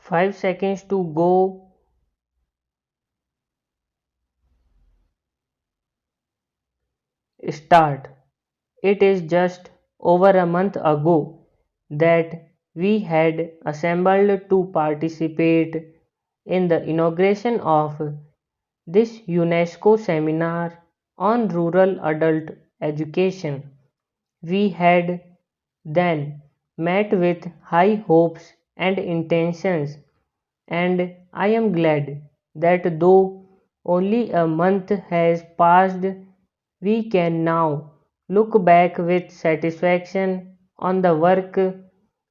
5 seconds to go. Start. It is just over a month ago that we had assembled to participate in the inauguration of this UNESCO seminar on rural adult education. We had then met with high hopes and intentions, and I am glad that though only a month has passed, we can now look back with satisfaction on the work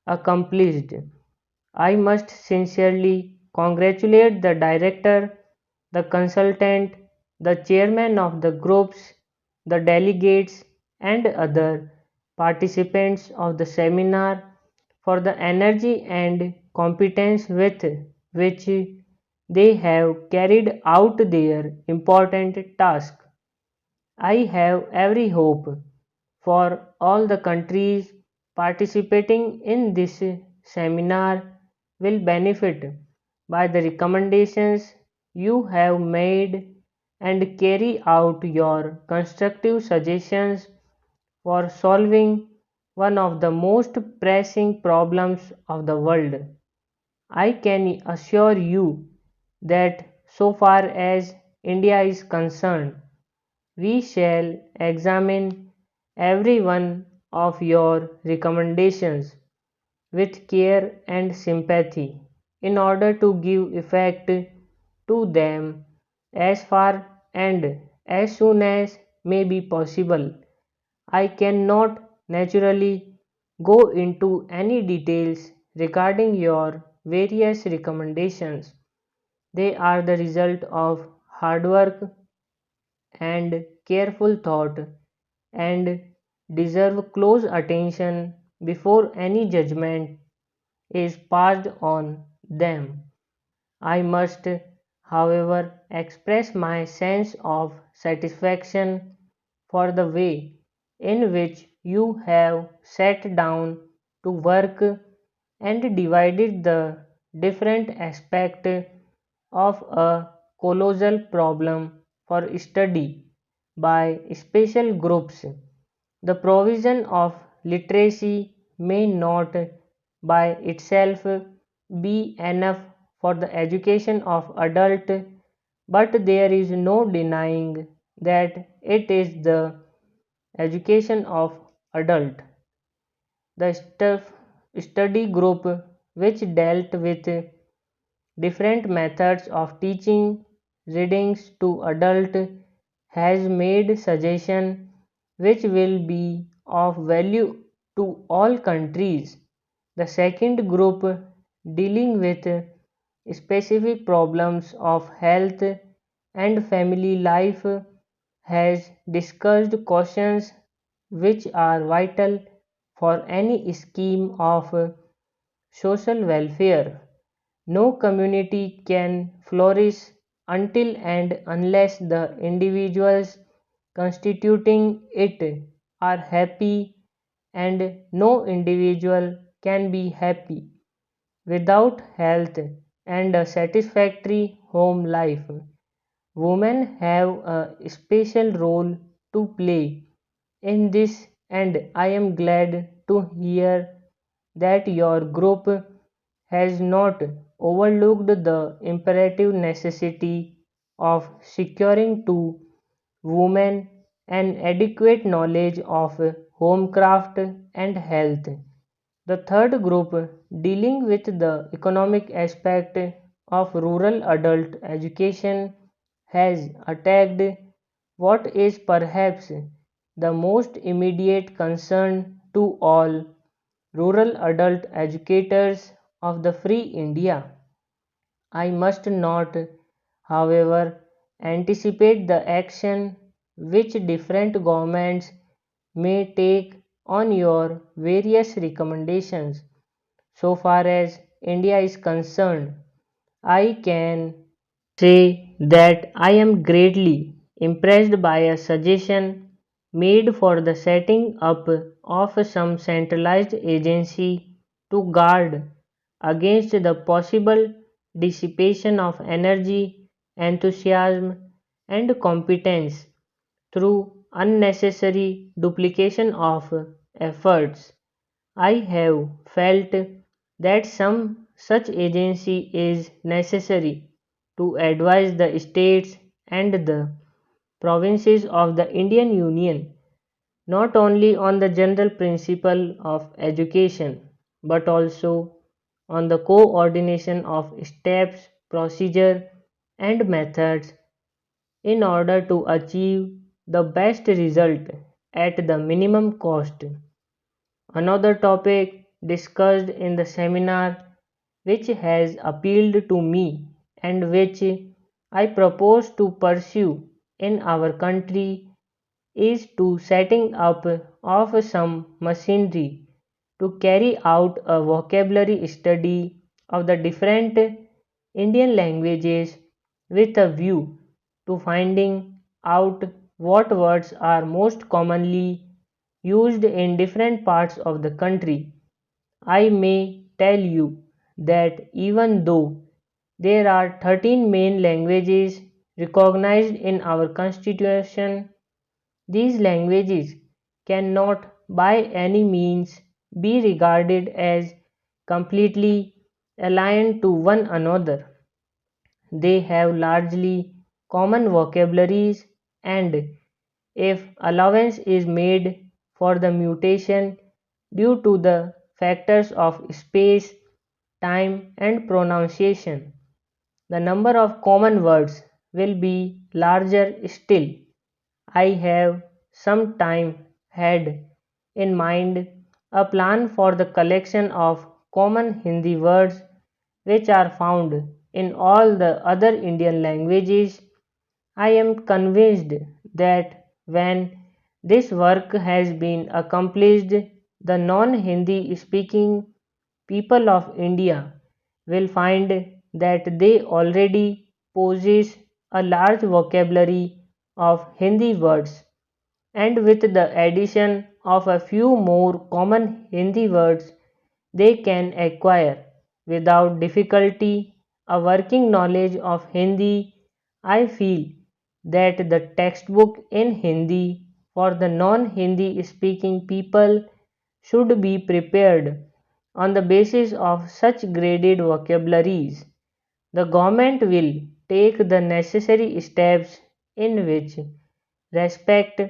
accomplished. I must sincerely congratulate the director, the consultant, the chairman of the groups, the delegates, and other participants of the seminar for the energy and competence with which they have carried out their important task. I have every hope for all the countries participating in this seminar will benefit by the recommendations you have made and carry out your constructive suggestions for solving one of the most pressing problems of the world. I can assure you that so far as India is concerned, we shall examine every one of your recommendations with care and sympathy in order to give effect to them as far and as soon as may be possible. I cannot naturally go into any details regarding your various recommendations. They are the result of hard work and careful thought and deserve close attention before any judgment is passed on them. I must, however, express my sense of satisfaction for the way in which you have sat down to work and divided the different aspects of a colossal problem for study by special groups. The provision of literacy may not by itself be enough for the education of adult, but there is no denying that it is the education of adult. The study group which dealt with different methods of teaching readings to adult has made suggestions which will be of value to all countries. The second group, dealing with specific problems of health and family life, has discussed questions which are vital for any scheme of social welfare. No community can flourish until and unless the individuals constituting it are happy, and no individual can be happy without health and a satisfactory home life. Women have a special role to play in this, and I am glad to hear that your group has not overlooked the imperative necessity of securing to women an adequate knowledge of homecraft and health. The third group, dealing with the economic aspect of rural adult education, has attacked what is perhaps the most immediate concern to all rural adult educators of the free India. I must not, however, anticipate the action which different governments may take on your various recommendations. So far as India is concerned, I can say that I am greatly impressed by a suggestion made for the setting up of some centralized agency to guard against the possible dissipation of energy, enthusiasm, and competence through unnecessary duplication of efforts. I have felt that some such agency is necessary to advise the states and the provinces of the Indian Union not only on the general principle of education but also on the coordination of steps, procedure, and methods in order to achieve the best result at the minimum cost. Another topic discussed in the seminar which has appealed to me and which I propose to pursue in our country is to setting up of some machinery to carry out a vocabulary study of the different Indian languages with a view to finding out what words are most commonly used in different parts of the country. I may tell you that even though there are 13 main languages recognized in our constitution, these languages cannot by any means be regarded as completely aligned to one another. They have largely common vocabularies, and if allowance is made for the mutation due to the factors of space, time, and pronunciation, the number of common words will be larger still. I have some time had in mind a plan for the collection of common Hindi words which are found in all the other Indian languages. I am convinced that when this work has been accomplished, the non Hindi speaking people of India will find that they already possess a large vocabulary of Hindi words, and with the addition of a few more common Hindi words, they can acquire without difficulty a working knowledge of Hindi. I feel that the textbook in Hindi for the non Hindi speaking people should be prepared on the basis of such graded vocabularies. The government will take the necessary steps in which respect,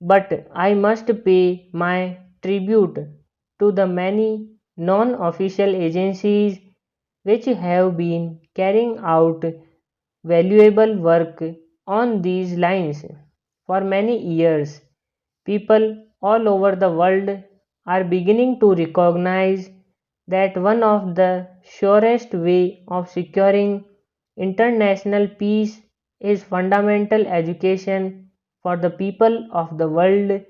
but I must pay my tribute to the many non official agencies which have been carrying out valuable work on these lines for many years. People all over the world are beginning to recognize that one of the surest way of securing international peace is fundamental education for the people of the world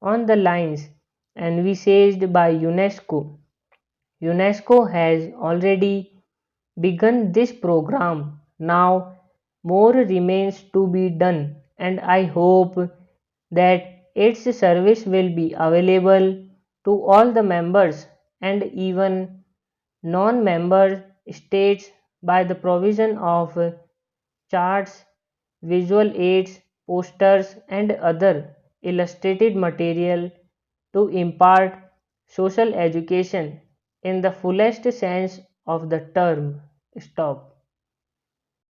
on the lines envisaged by UNESCO. UNESCO has already begun this program. Now more remains to be done, and I hope that its service will be available to all the members and even non-member states by the provision of charts, visual aids, posters, and other illustrated material to impart social education in the fullest sense of the term. Stop.